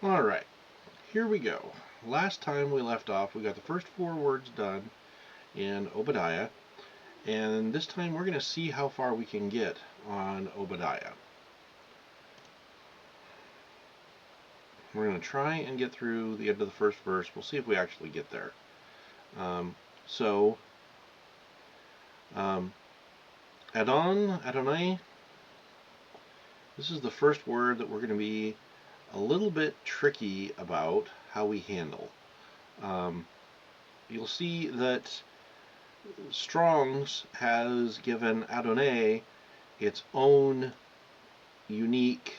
Alright, here we go. Last time we left off, we got the first 4 words done in Obadiah, and this time we're going to see how far we can get on Obadiah. We're going to try and get through the end of the first verse. We'll see if we actually get there. Adonai, this is the first word that we're going to be a little bit tricky about how we handle. You'll see that Strong's has given Adonai its own unique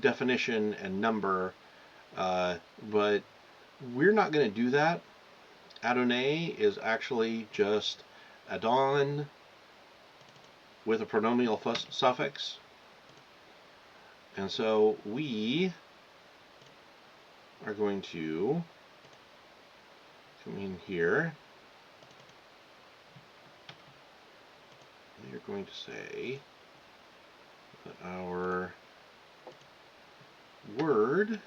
definition and number, but we're not going to do that. Adonai is actually just Adon with a pronominal suffix, and so we are going to come in here. We are going to say that our word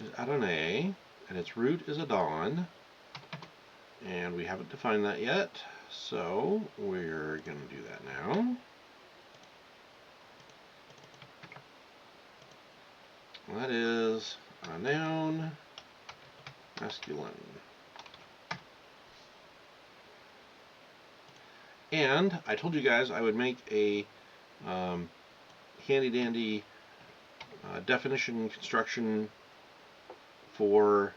is Adonai, and its root is Adon, and we haven't defined that yet, so we're going to do that now. That is a noun, masculine. And I told you guys I would make a handy-dandy definition construction for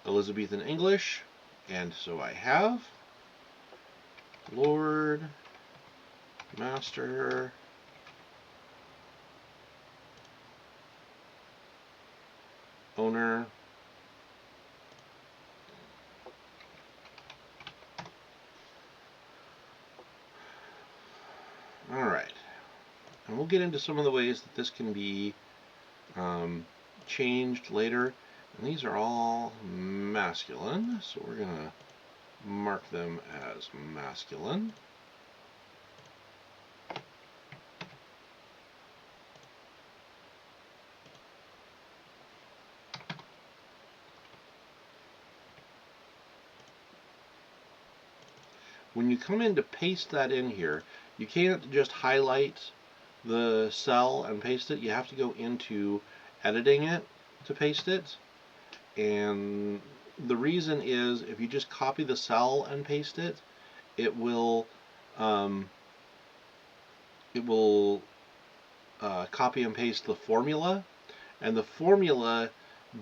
Elizabethan English, and so I have. Lord, Master, Owner, alright, and we'll get into some of the ways that this can be changed later. And these are all masculine, so we're going to mark them as masculine. When you come in to paste that in here, you can't just highlight the cell and paste it. You have to go into editing it to paste it. And the reason is if you just copy the cell and paste it, it will copy and paste the formula, and the formula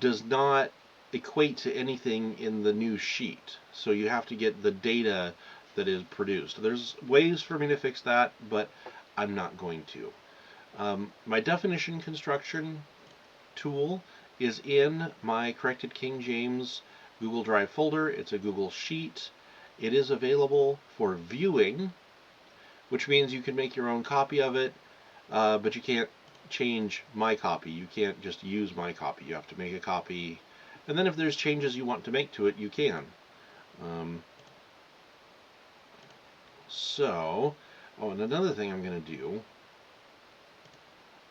does not equate to anything in the new sheet. So you have to get the data that is produced. There's ways for me to fix that, but I'm not going to. My definition construction tool is in my Corrected King James Google Drive folder. It's a Google Sheet. It is available for viewing, which means you can make your own copy of it, but you can't change my copy. You can't just use my copy. You have to make a copy, and then if there's changes you want to make to it, you can. And another thing I'm going to do,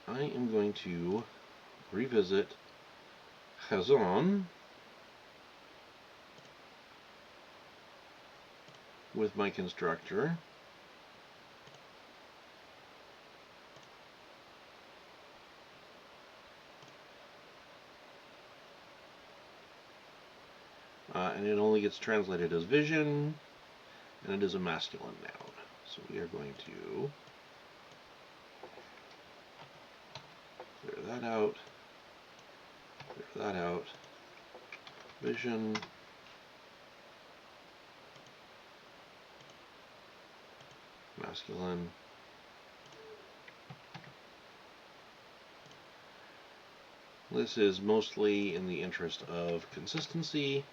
I am going to revisit Chazon with my constructor. And it only gets translated as vision, and it is a masculine noun. So we are going to clear that out, vision, masculine, this is mostly in the interest of consistency.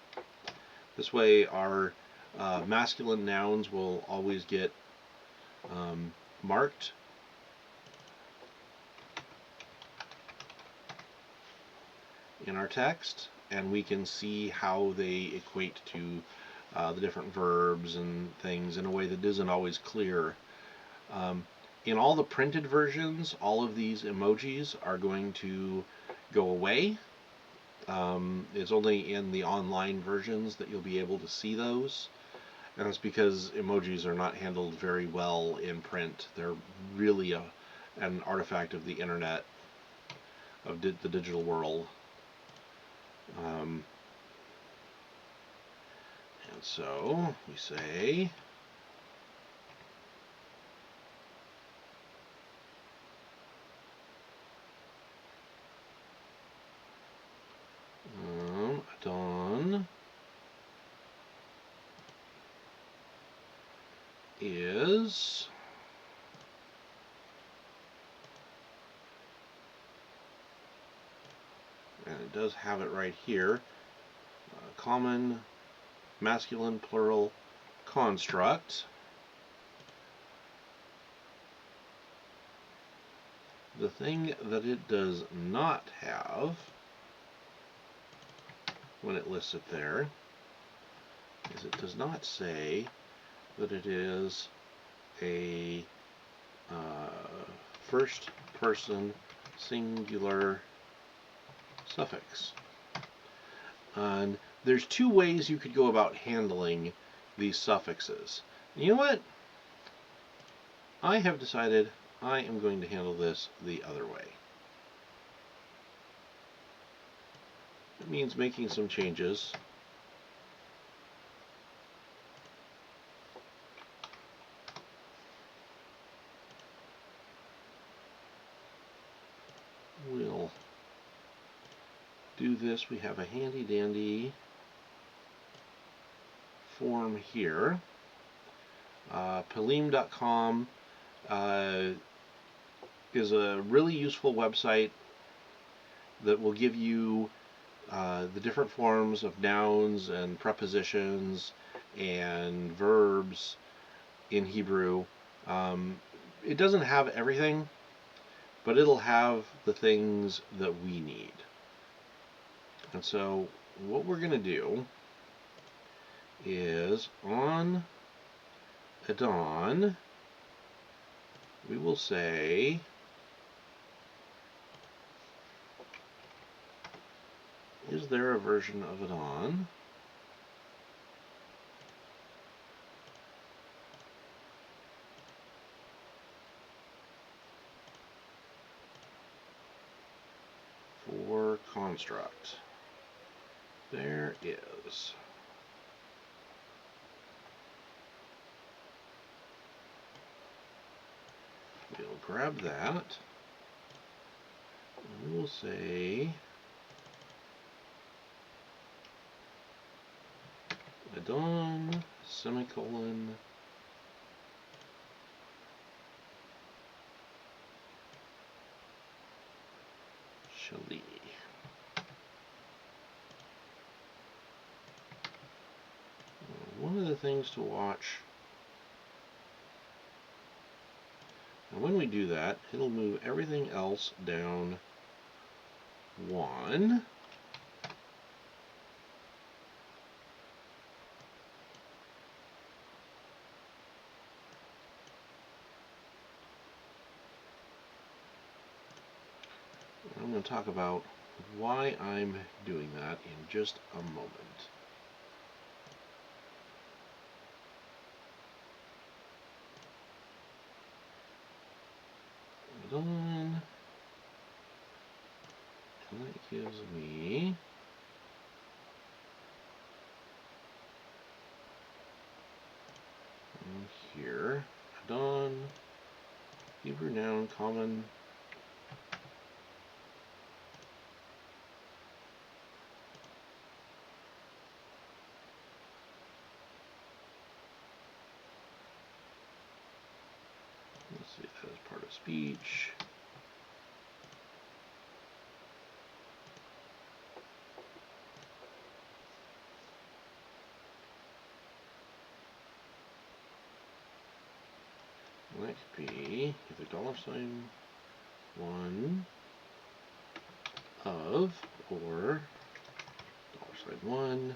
This way our masculine nouns will always get marked. In our text, and we can see how they equate to the different verbs and things in a way that isn't always clear. In all the printed versions, all of these emojis are going to go away. It's only in the online versions that you'll be able to see those. And that's because emojis are not handled very well in print. They're really an artifact of the internet, of the digital world. And so we say Adon is and it does have it right here, common masculine plural construct. The thing that it does not have when it lists it there is it does not say that it is a first person singular suffix. And there's two ways you could go about handling these suffixes. And you know what? I have decided I am going to handle this the other way. It means making some changes. We'll do this. We have a handy dandy form here. Palim.com is a really useful website that will give you the different forms of nouns and prepositions and verbs in Hebrew. It doesn't have everything, but it'll have the things that we need. And so what we're going to do is on Adon, we will say is there a version of Adon for construct? There is. We'll grab that. And we'll say Adon semicolon Shali. One of the things to watch, and when we do that, it'll move everything else down one. I'm going to talk about why I'm doing that in just a moment. Done. And that gives me here Adon Hebrew noun common let's see that as part of speech. That could be either $1 of or $1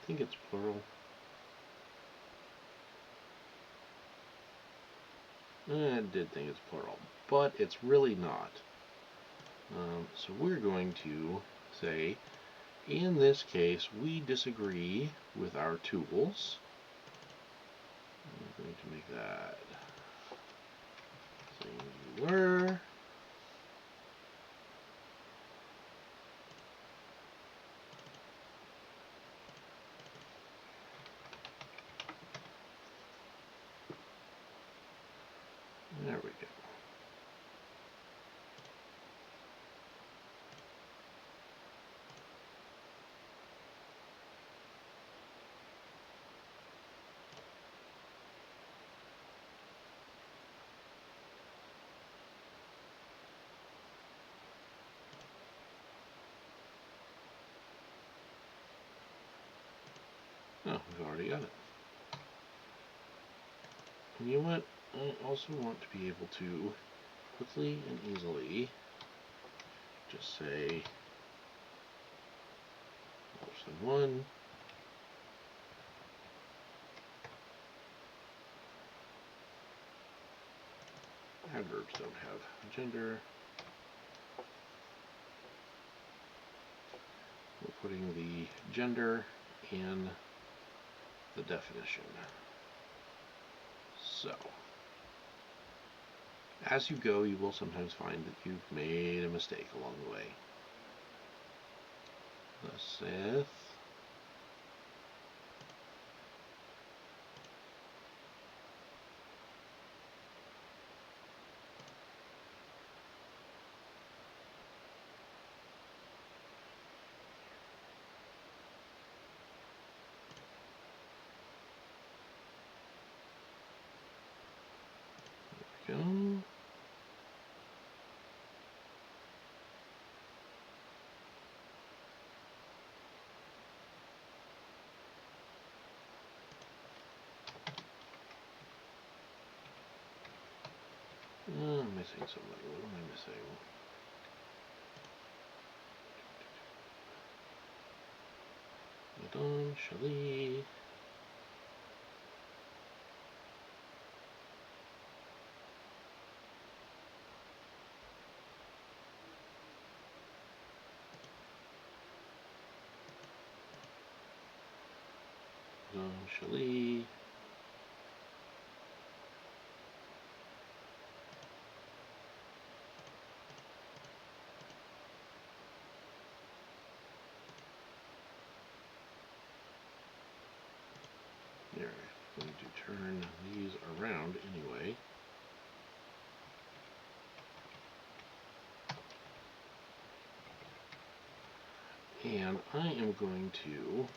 think it's plural. I did think it's plural, but it's really not. So we're going to say, in this case, we disagree with our tools. I'm going to make that singular. There we go. Oh, we've already got it. And you know what? I also want to be able to quickly and easily just say _1. Adverbs don't have gender. We're putting the gender in the definition. So, as you go, you will sometimes find that you've made a mistake along the way. Thus saith go. I'm missing somebody. What am I missing? Madame Shali. Madame Shali. There, I'm going to turn these around anyway. And I am going to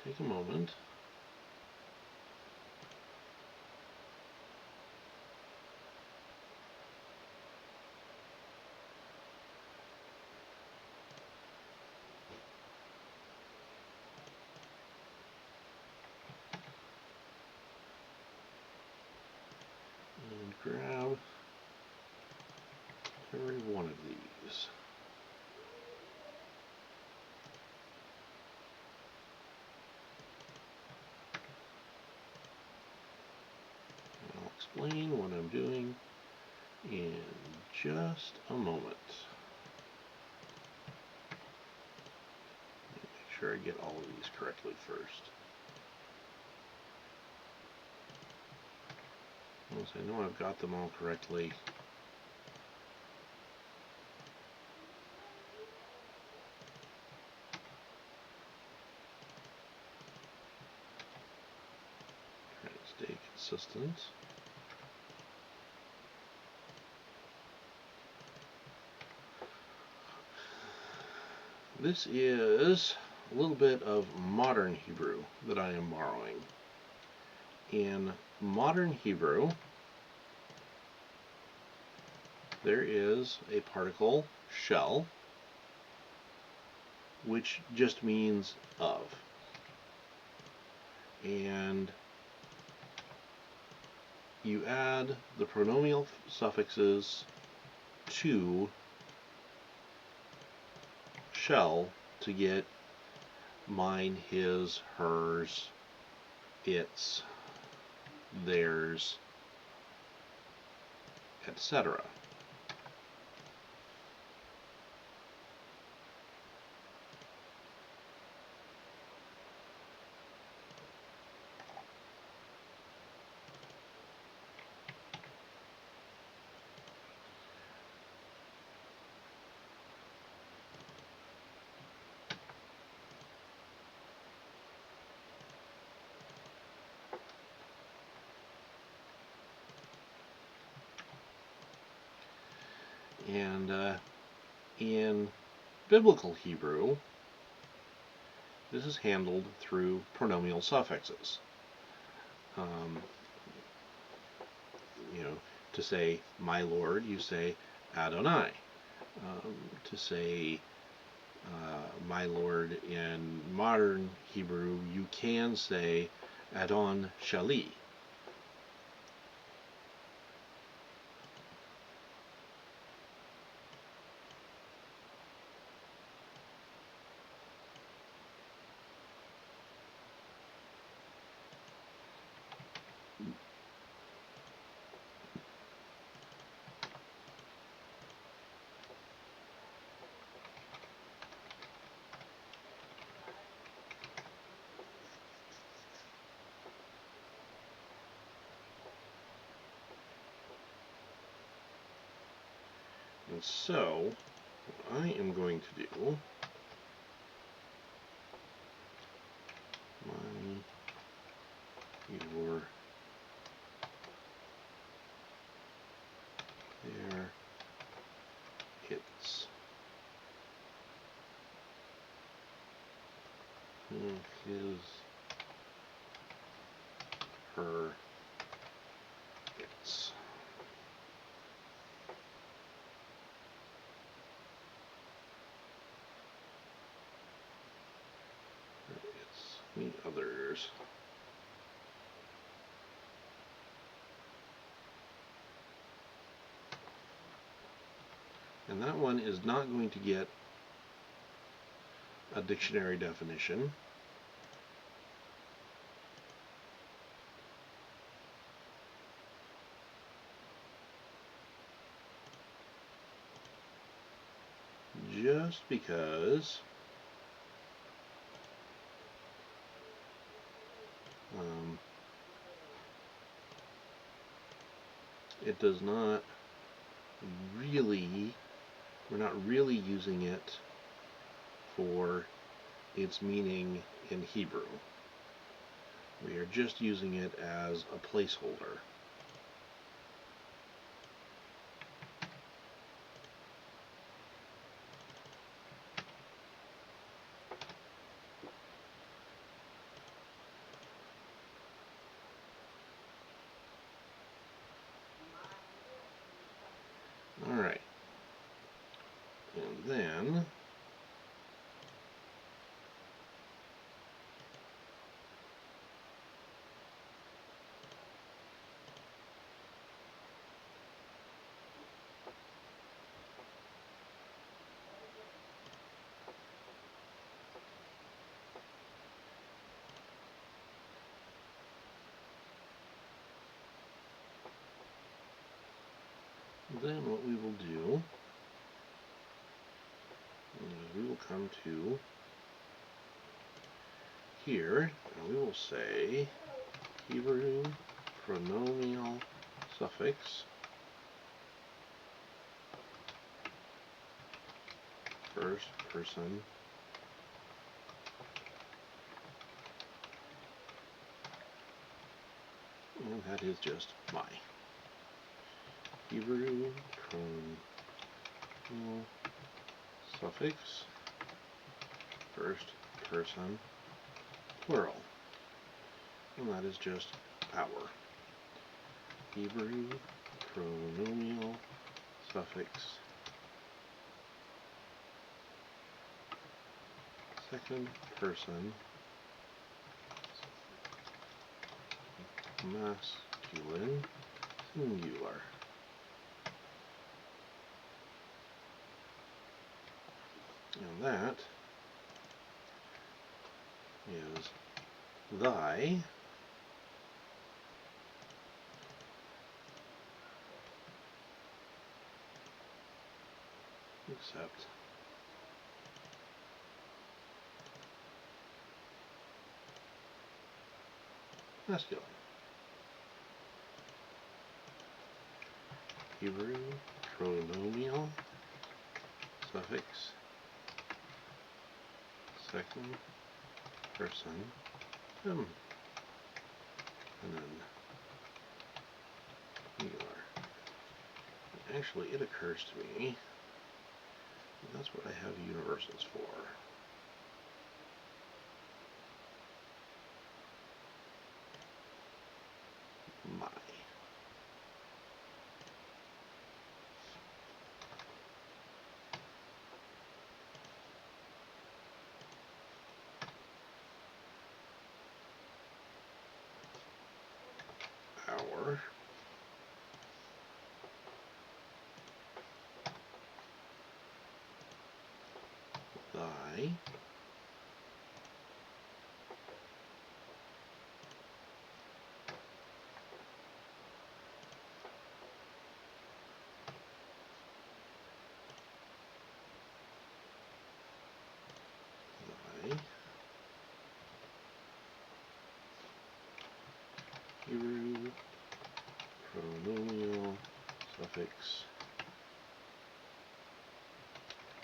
take a moment and grab every one of these. I'll explain what I'm doing in just a moment. Make sure I get all of these correctly first. Once I know I've got them all correctly, try to stay consistent. This is a little bit of modern Hebrew that I am borrowing. In modern Hebrew, there is a particle, shall, which just means of. And you add the pronominal suffixes to shall to get mine, his, hers, its, theirs, etc. And in biblical Hebrew, this is handled through pronominal suffixes. You know, to say my Lord, you say Adonai. To say my Lord in modern Hebrew, you can say Adon Shali. And so, what I am going to do, mine, your, their, its, his, her, its. The others. And that one is not going to get a dictionary definition. Just because it does not really, we're not really using it for its meaning in Hebrew. We are just using it as a placeholder. Alright. And then what we will do is we will come to here, and we will say Hebrew pronominal suffix first person and that is just my. Hebrew pronominal suffix first person plural, and that is just our. Hebrew pronominal suffix second person masculine singular. And that is thy except masculine. Hebrew pronominal suffix second person and then singular. Actually, it occurs to me that's what I have universals for. My. Our. Thy. Thy. Hebrew pronominal suffix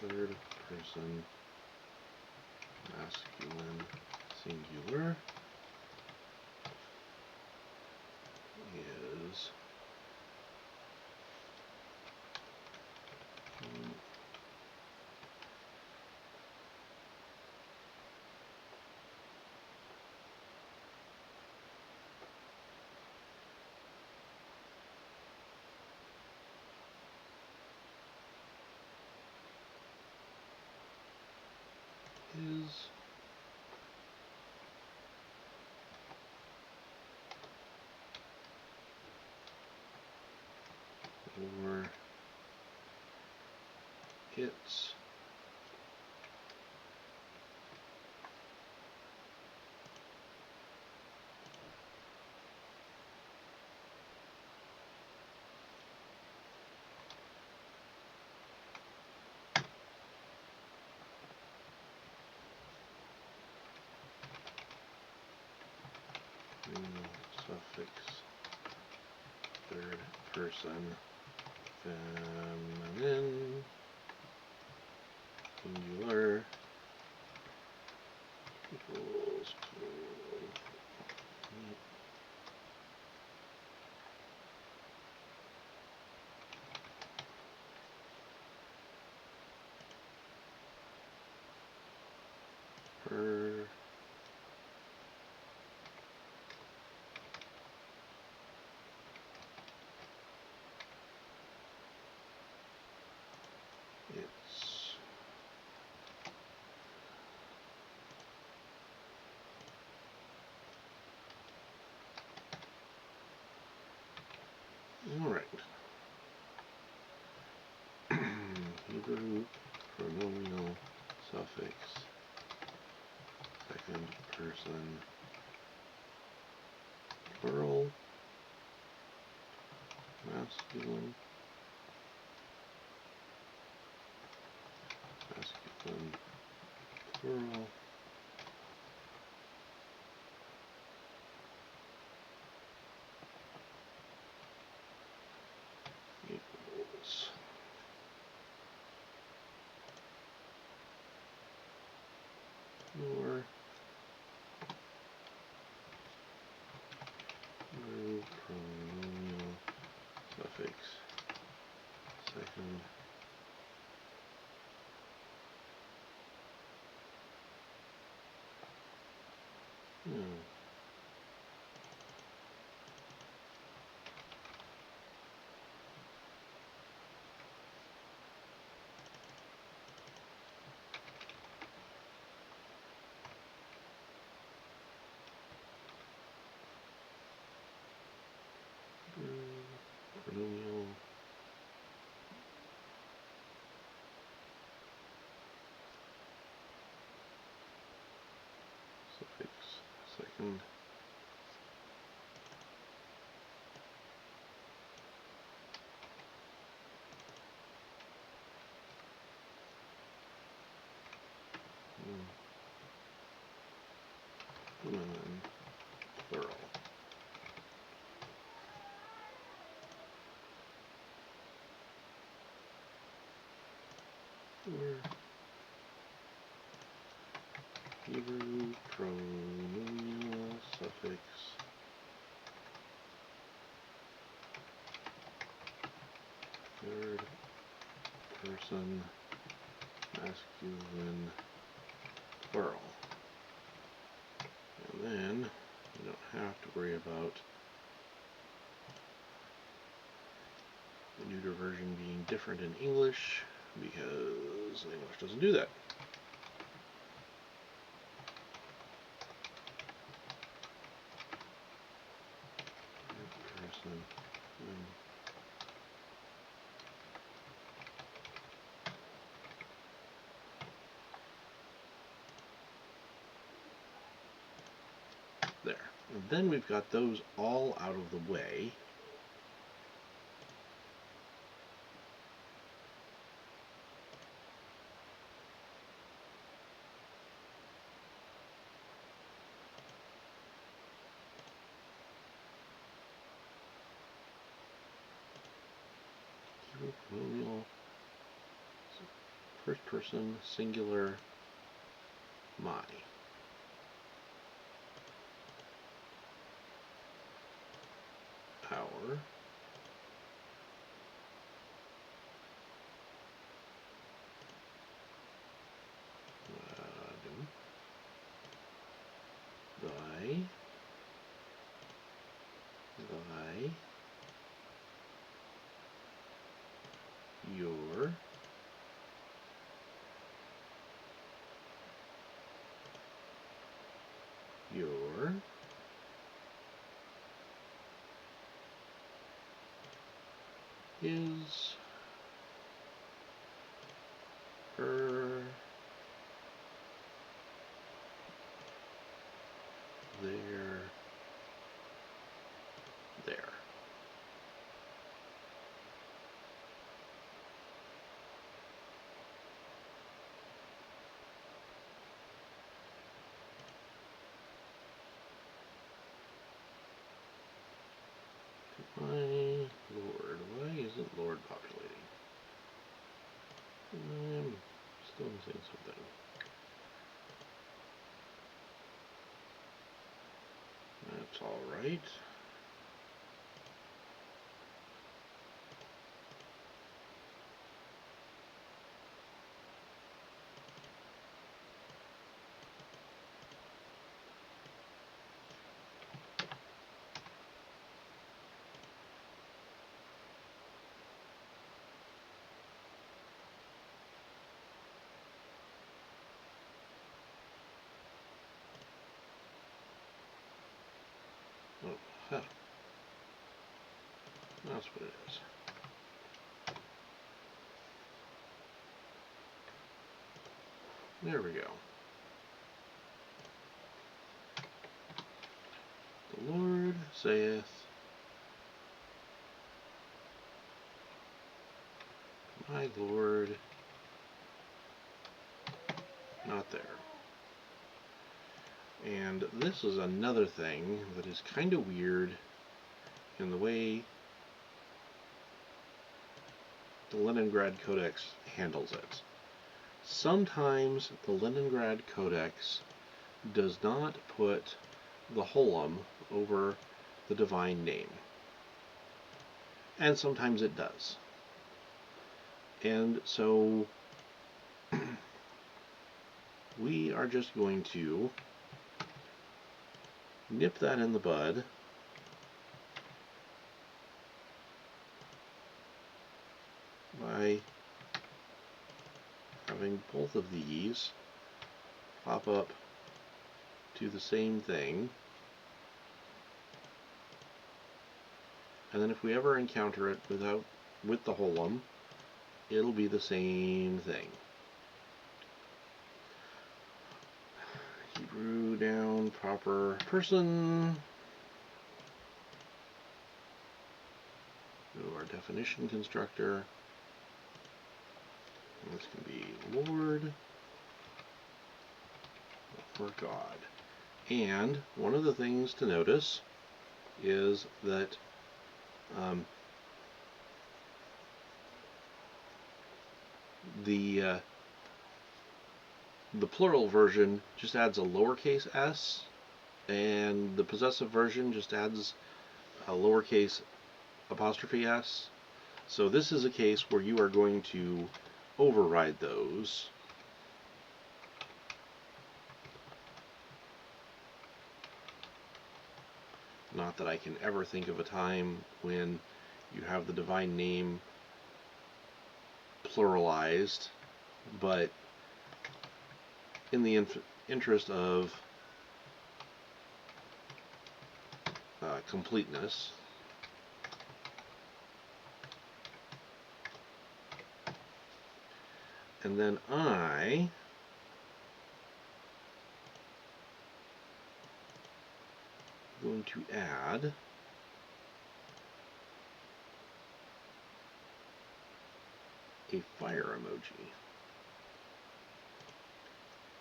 third person masculine singular is is or its suffix third person feminine singular equals to her its all right. Hebrew pronominal suffix second person plural masculine plural equals your Hebrew pronominal suffix second pronominal suffix second feminine plural. Or Hebrew pronominal suffix third person masculine plural. And then you don't have to worry about the neuter version being different in English, because English doesn't do that. Person, there. And then we've got those all out of the way. Pronominal, first person, singular, my. Our. Thy. Thy. Your. Your. His. Her. Their. There. My Lord, why isn't Lord populating? I'm still missing something. That's all right. Oh, huh. That's what it is. There we go. The Lord saith, my Lord, not there. And this is another thing that is kind of weird in the way the Leningrad Codex handles it. Sometimes the Leningrad Codex does not put the holum over the divine name. And sometimes it does. And so we are just going to nip that in the bud by having both of these pop up to the same thing, and then if we ever encounter it with the holum, it'll be the same thing. Hebrew noun proper person. Go to our definition constructor. This can be Lord or God. And one of the things to notice is that the plural version just adds a lowercase s, and the possessive version just adds a lowercase apostrophe s. So this is a case where you are going to override those. Not that I can ever think of a time when you have the divine name pluralized, but in the interest of completeness, and then I'm going to add a fire emoji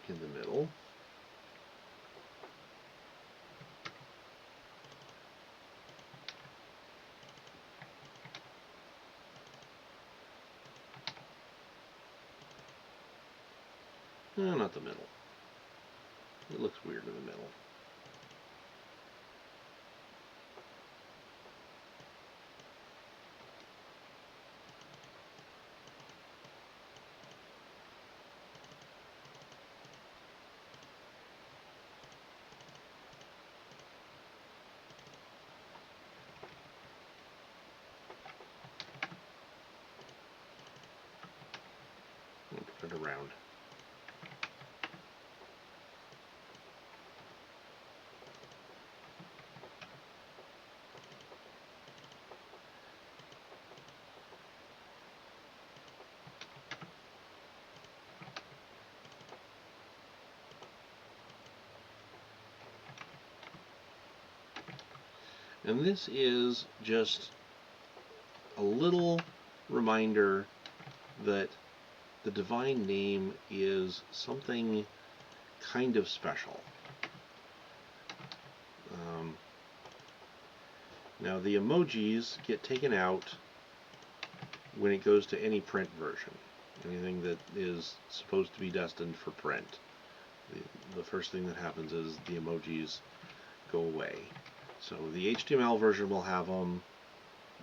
in the middle. No, not the middle. It looks weird in the middle. I'll put it around. And this is just a little reminder that the divine name is something kind of special. Now the emojis get taken out when it goes to any print version. Anything that is supposed to be destined for print. The first thing that happens is the emojis go away. So the HTML version will have them,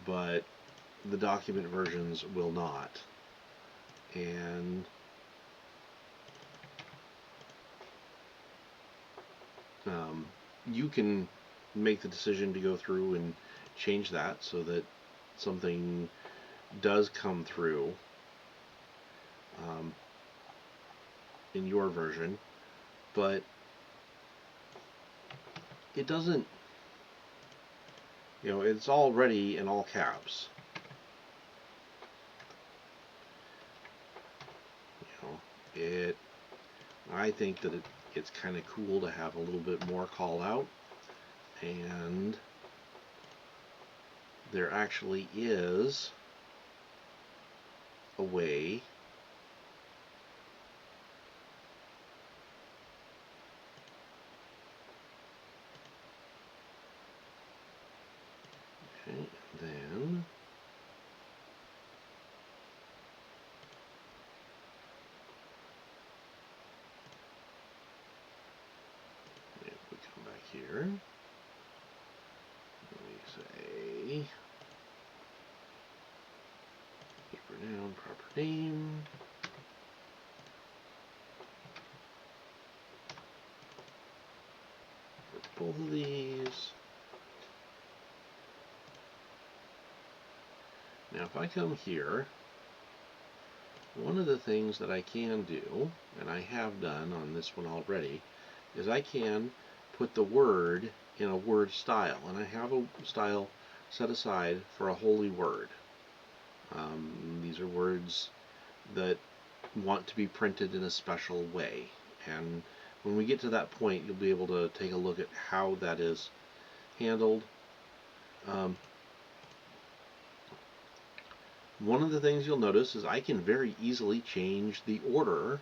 but the document versions will not. And you can make the decision to go through and change that so that something does come through in your version, but it doesn't, it's already in all caps. I think that it's kind of cool to have a little bit more call out, and there actually is a way then if we come back here, we say Hebrew noun, proper name. For both of these. Now if I come here, one of the things that I can do, and I have done on this one already, is I can put the word in a word style. And I have a style set aside for a holy word. These are words that want to be printed in a special way. And when we get to that point, you'll be able to take a look at how that is handled. One of the things you'll notice is I can very easily change the order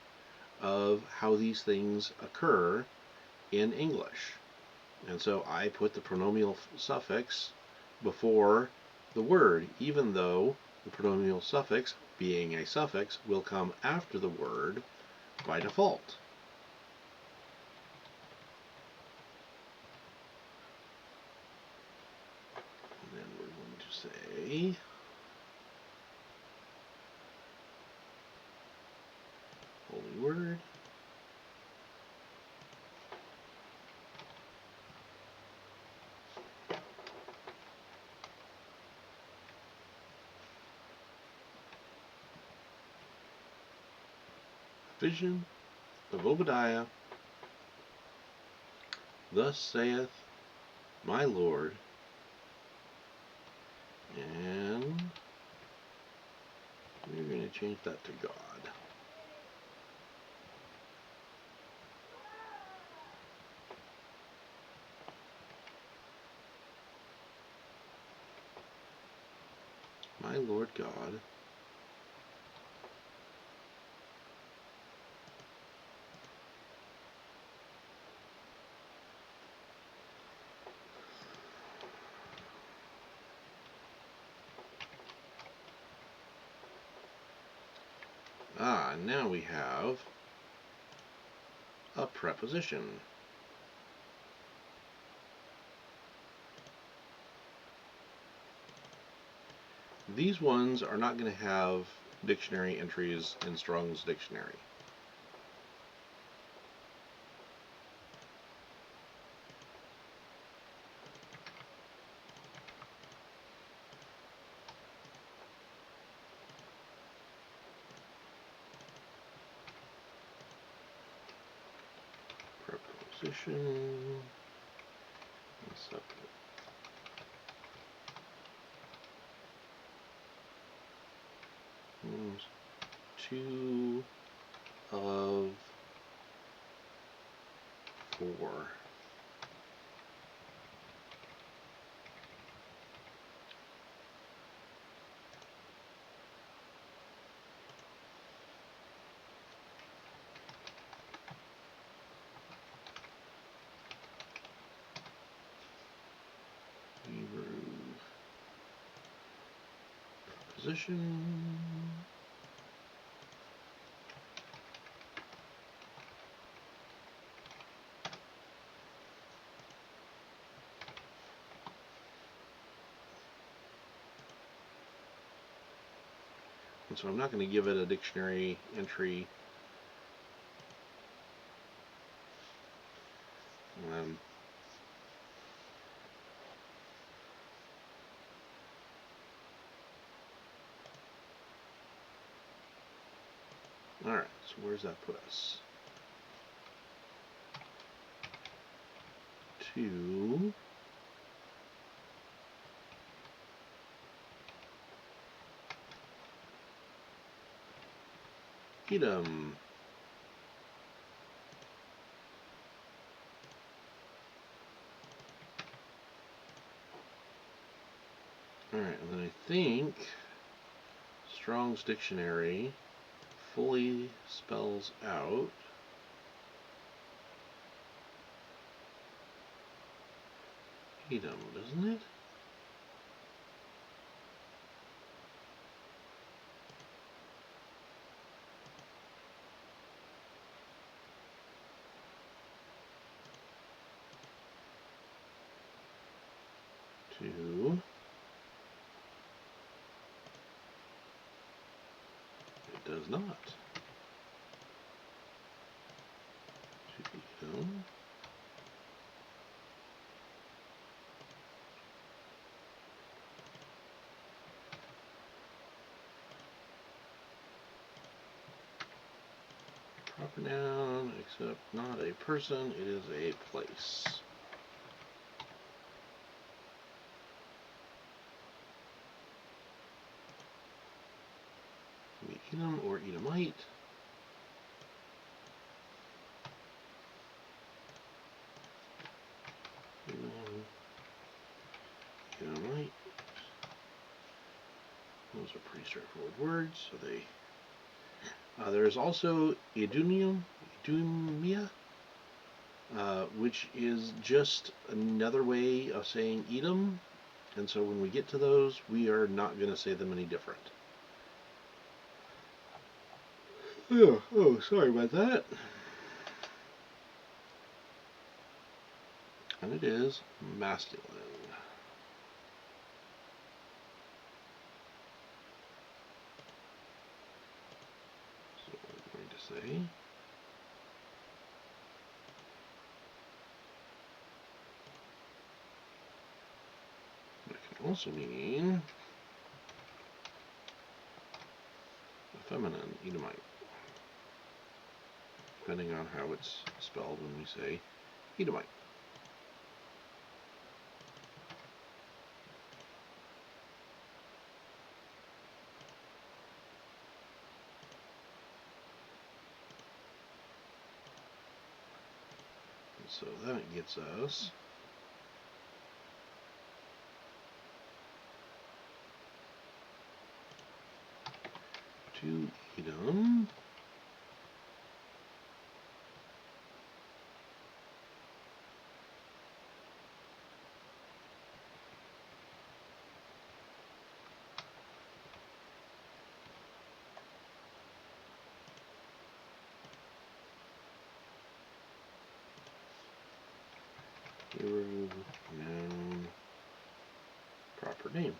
of how these things occur in English. And so I put the pronominal suffix before the word, even though the pronominal suffix, being a suffix, will come after the word by default. And then we're going to say holy word. Vision of Obadiah. Thus saith my Lord. And we're going to change that to God. My Lord God. Now we have a preposition. These ones are not going to have dictionary entries in Strong's dictionary. Preposition. Two of four. Hebrew preposition. And so I'm not going to give it a dictionary entry. Alright, so where's that put us? To Edom. Alright, and then I think Strong's Dictionary fully spells out Edom, doesn't it? To it does not. To Edom. Proper noun, except not a person, it is a place. Edom or Edomite. Edom, Edomite. Those are pretty straightforward words. So they. There is also Idumia, which is just another way of saying Edom. And so when we get to those, we are not going to say them any different. Oh, sorry about that. And it is masculine. So I'm going to say that can also mean a feminine Edomite, depending on how it's spelled when we say Edomite. So that gets us to Edom. Hebrew noun, proper name.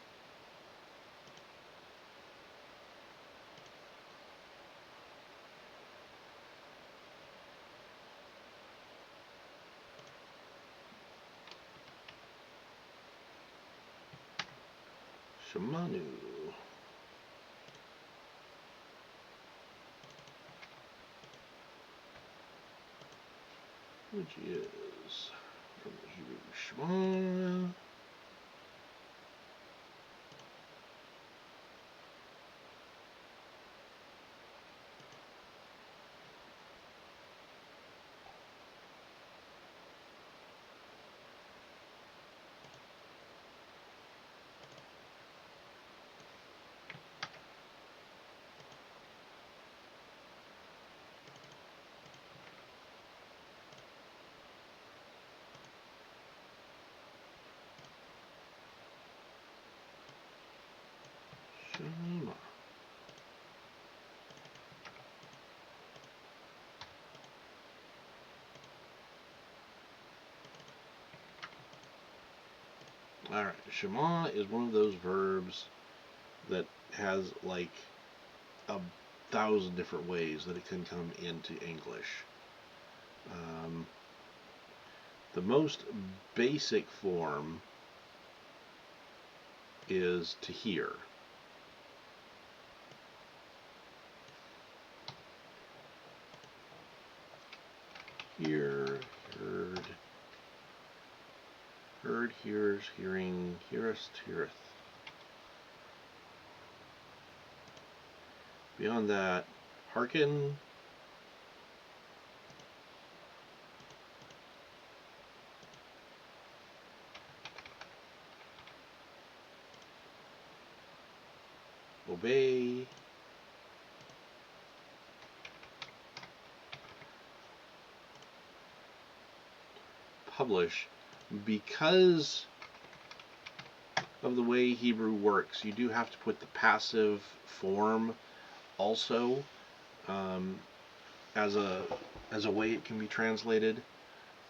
Shamanu. Which is from the Hebrew Shema. Shema. Alright, Shema is one of those verbs that has like 1,000 different ways that it can come into English. The most basic form is to hear. Hear, heard, hears, hearing, hearest, heareth. Beyond that, hearken, obey, publish. Because of the way Hebrew works, you do have to put the passive form also as a way it can be translated.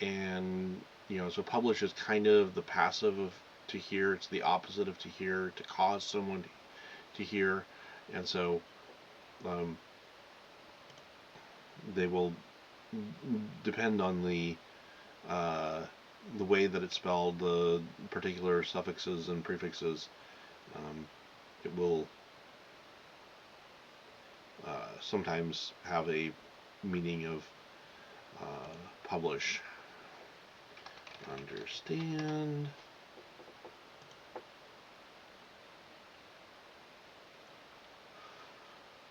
And so publish is kind of the passive of to hear. It's the opposite of to hear, to cause someone to hear. And so they will depend on the way that it's spelled, the particular suffixes and prefixes. It will sometimes have a meaning of publish. Understand.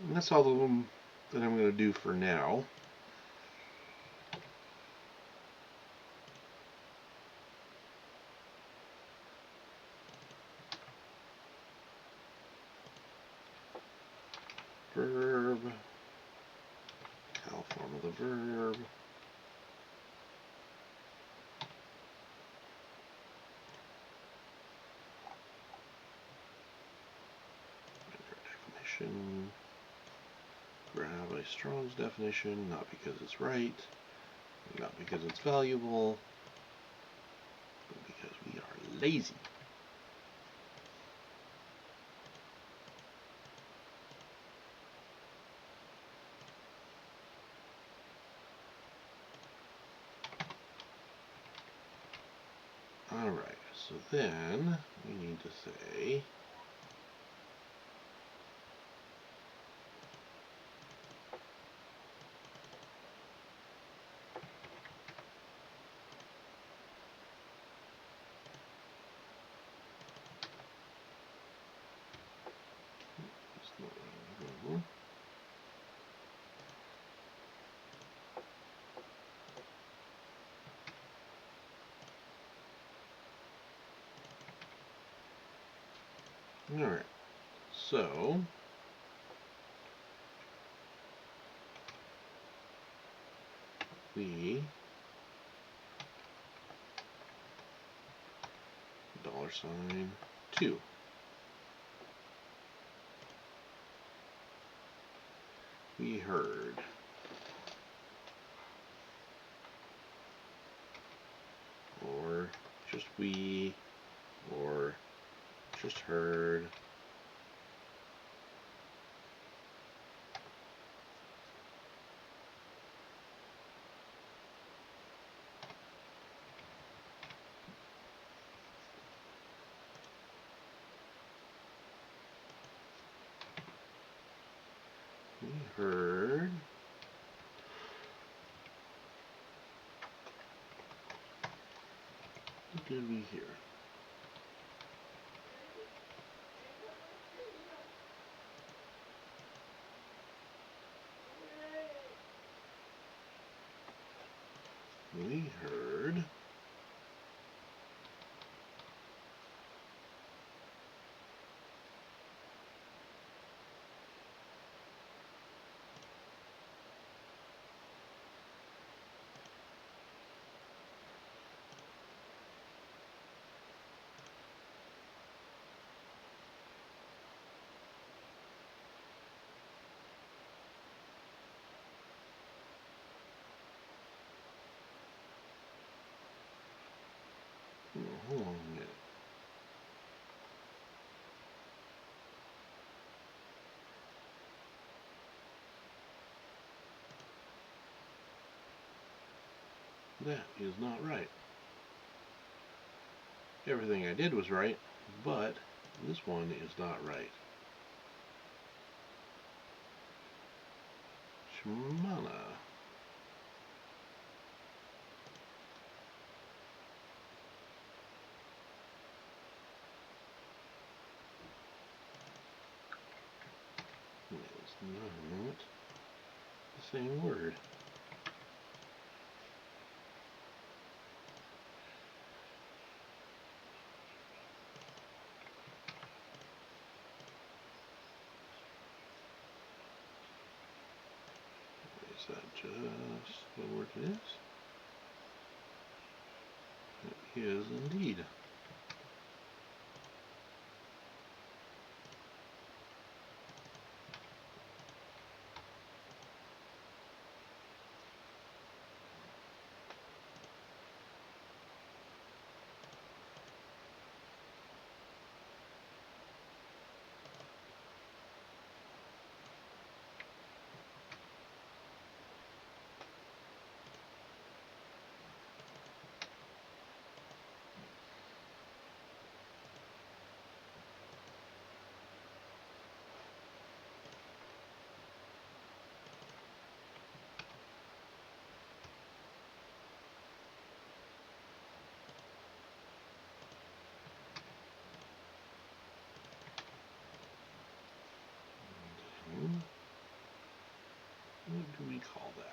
And that's all of them that I'm going to do for now. Verb, cal form of the verb. Definition. Grab a Strong's definition, not because it's right, not because it's valuable, but because we are lazy. Alright, so then we need to say alright, so we $2. We heard. Or just we, or just heard. We heard. What did we hear? We heard. Hold on a minute. That is not right. Everything I did was right, but this one is not right. Shmana. It's not the same word. Is that just what word it is? It is indeed. call that?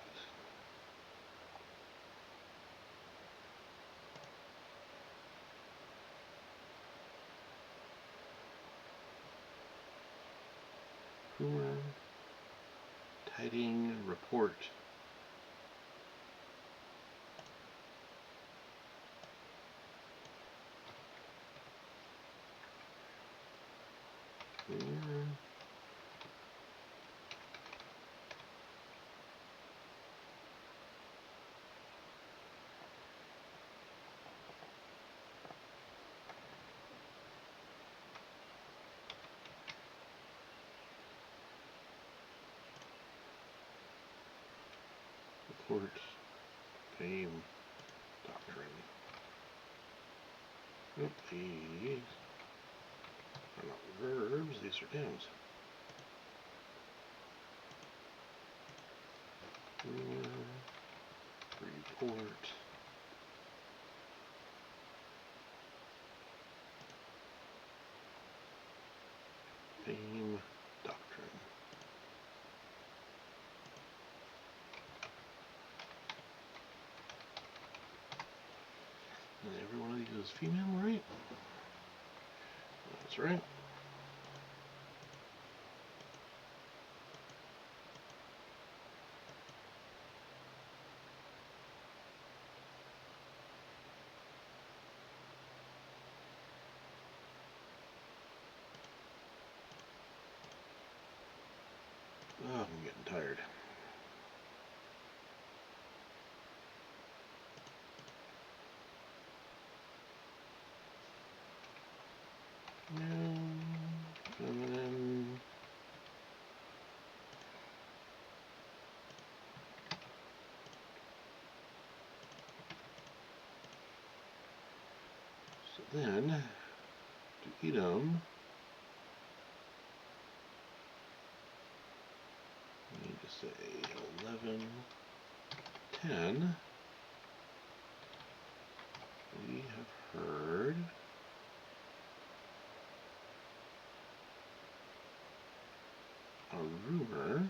Rumor, tiding, report. Rumor. Report, fame, doctrine. Nope, these are not verbs, these are nouns. Report. Fame, doctrine. And every one of these is female, right? That's right. Oh, I'm getting tired. Feminine. So then, to Edom, we need to say 11, 10. We have heard a rumor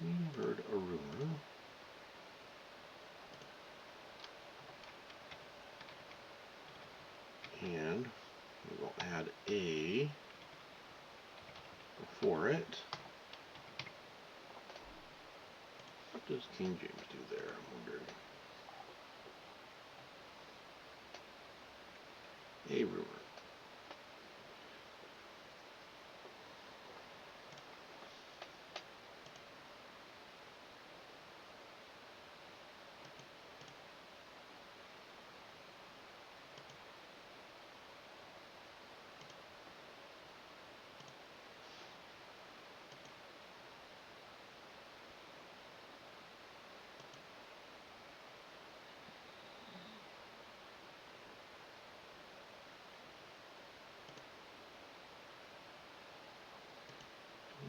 We heard a rumor and we will add a before it. What does King James do there? I'm wondering. A rumor.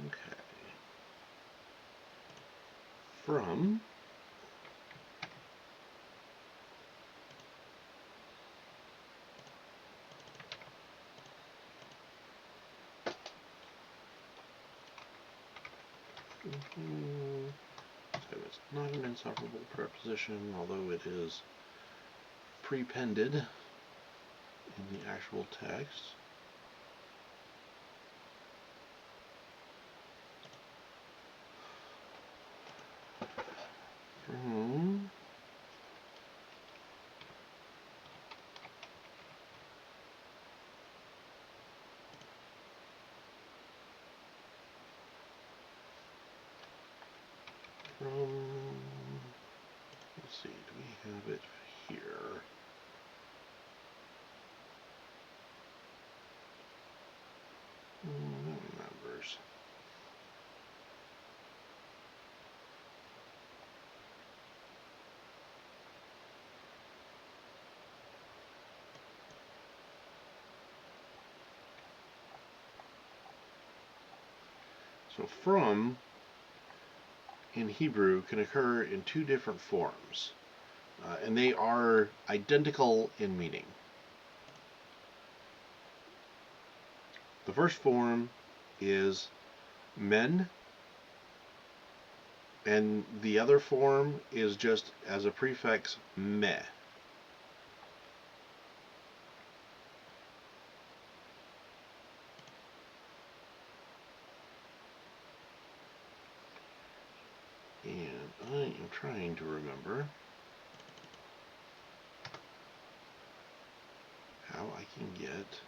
Okay. From so it's not an insufferable preposition, although it is prepended in the actual text. From let's see, do we have it here? Members. So from in Hebrew can occur in two different forms, and they are identical in meaning. The first form is men, and the other form is just as a prefix meh. And I am trying to remember how I can get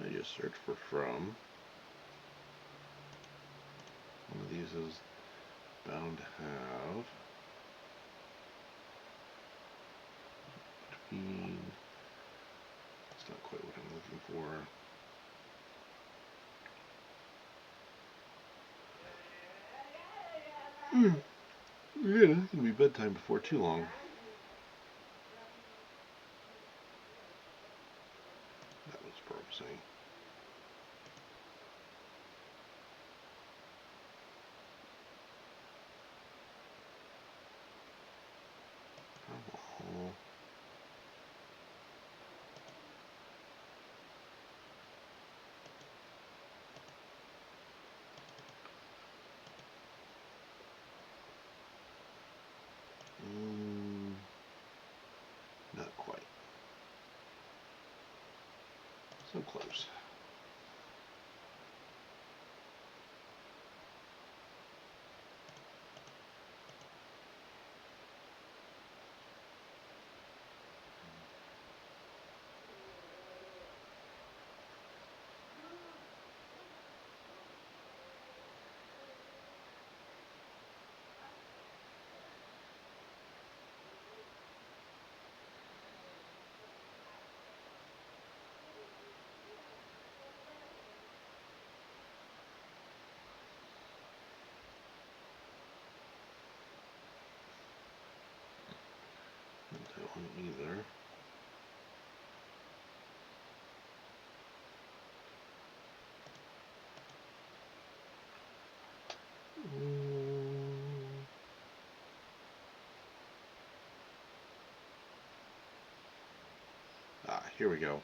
I just search for from. One of these is bound to have between. That's not quite what I'm looking for. Yeah, it's gonna be bedtime before too long. That was promising. Oh. Not quite. So close. Not that one either. Here we go.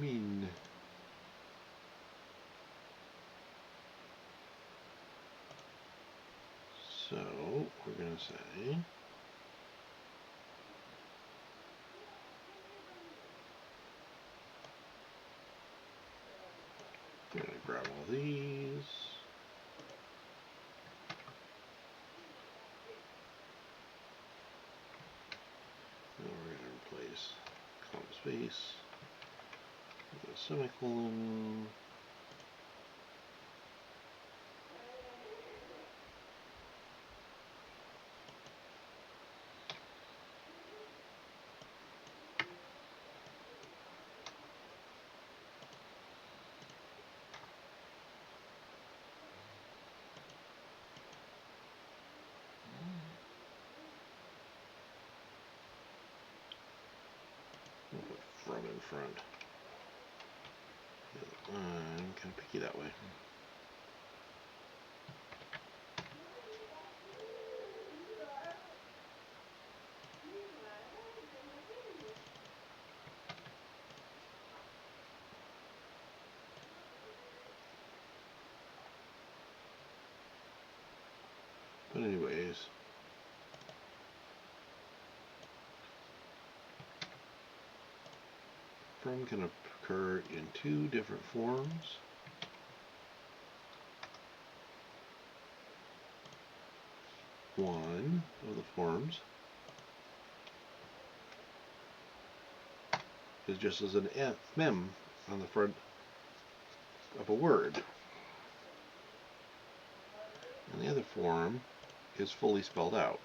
Min. So we're going to say I'm going to grab all these. And we're going to replace comma space with a semicolon. We'll put from in front. I'm kind of picky that way. But anyways, from can occur in two different forms. One of the forms is just as an mem on the front of a word. And the other form is fully spelled out.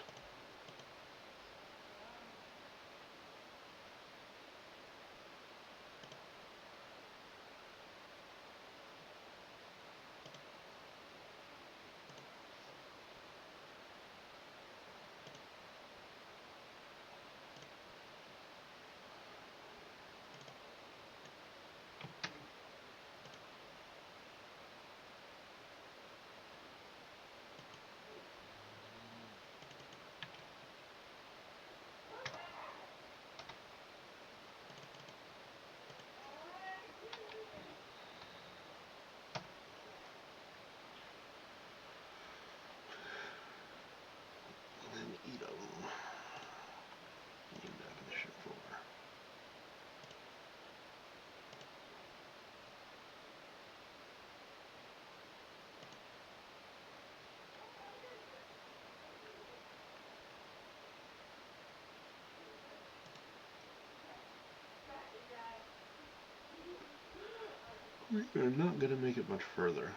I'm not going to make it much further.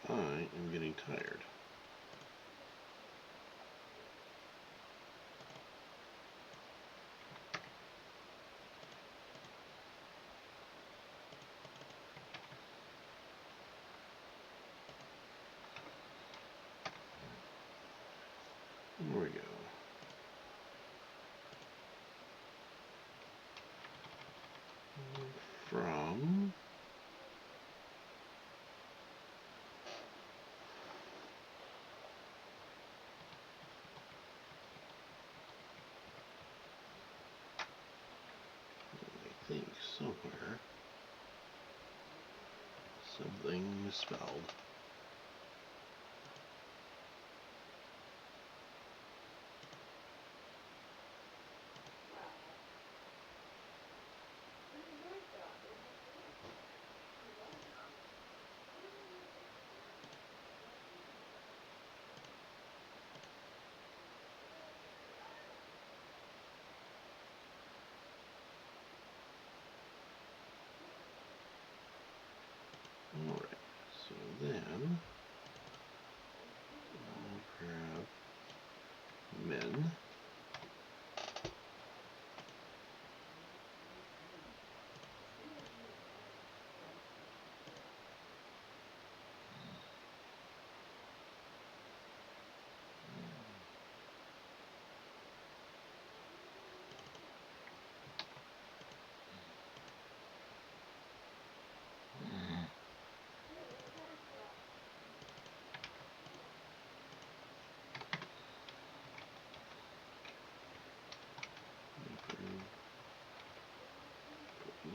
I am getting tired. There we go. From I think somewhere something misspelled. Alright, so then I'll grab men.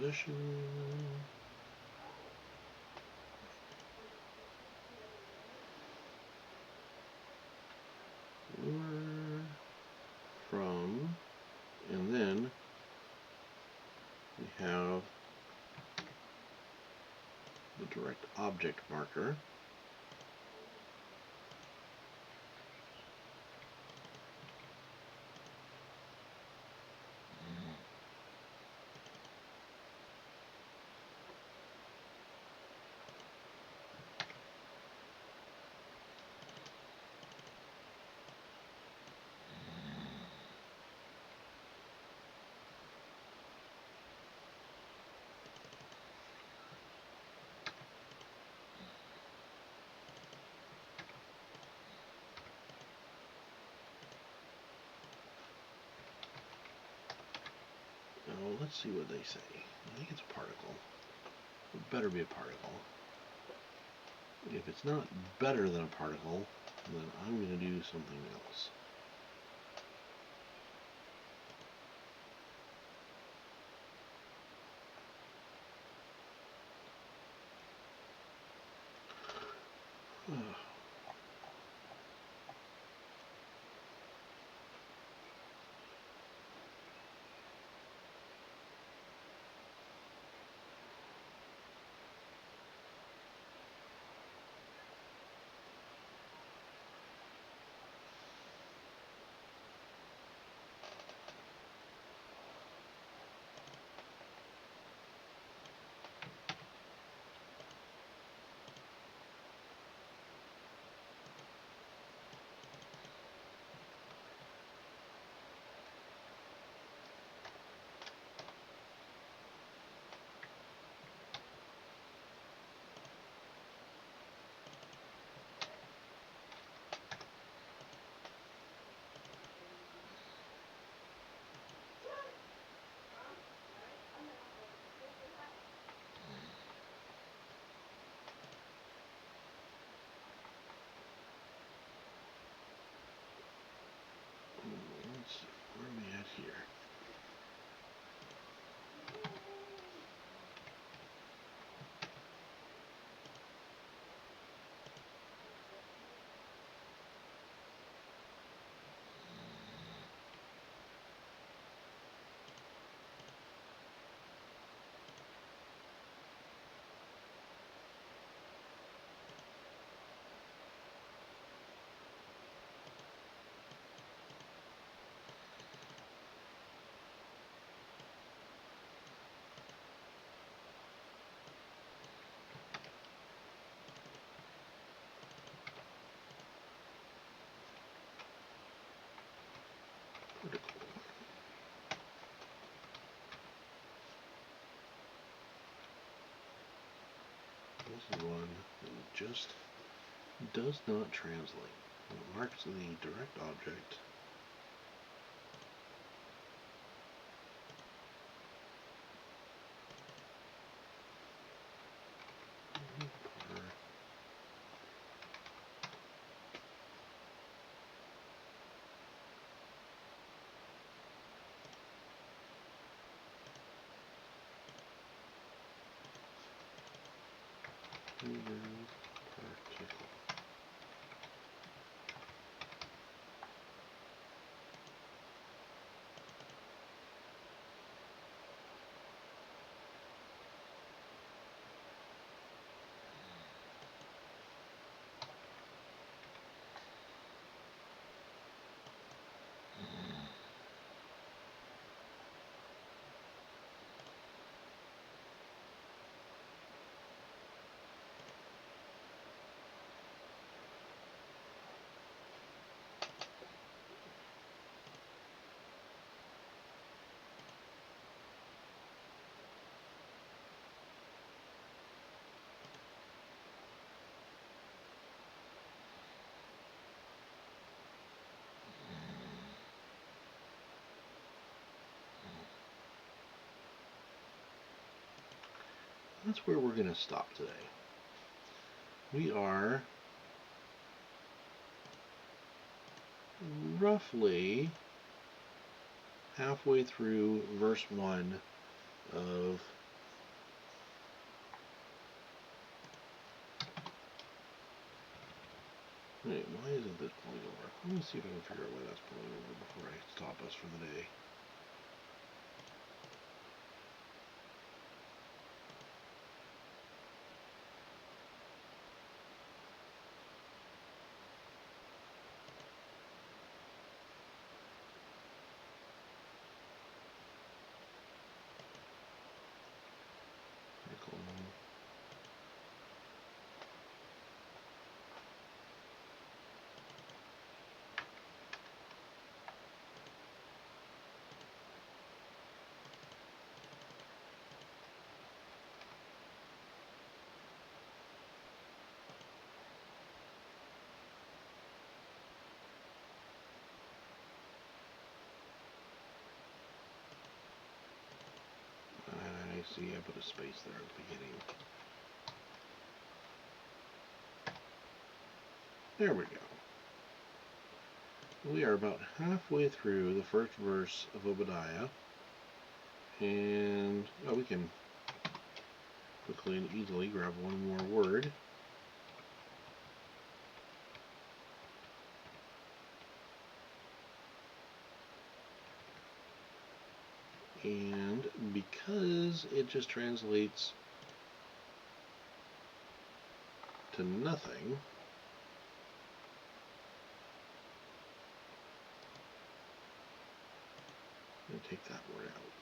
Position. From, and then we have the direct object marker. Now let's see what they say. I think it's a particle. It better be a particle. If it's not better than a particle, then I'm going to do something else. This is one that just does not translate. It marks the direct object. Particle. That's where we're going to stop today. We are roughly halfway through verse 1 of wait, why isn't this pulling over? Let me see if I can figure out why that's pulling over before I stop us for the day. I see I put a space there at the beginning. There we go. We are about halfway through the first verse of Obadiah, and we can quickly and easily grab one more word. And because it just translates to nothing, I'm going to take that word out.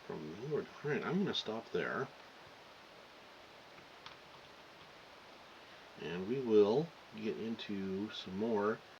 From the Lord. Alright, I'm going to stop there. And we will get into some more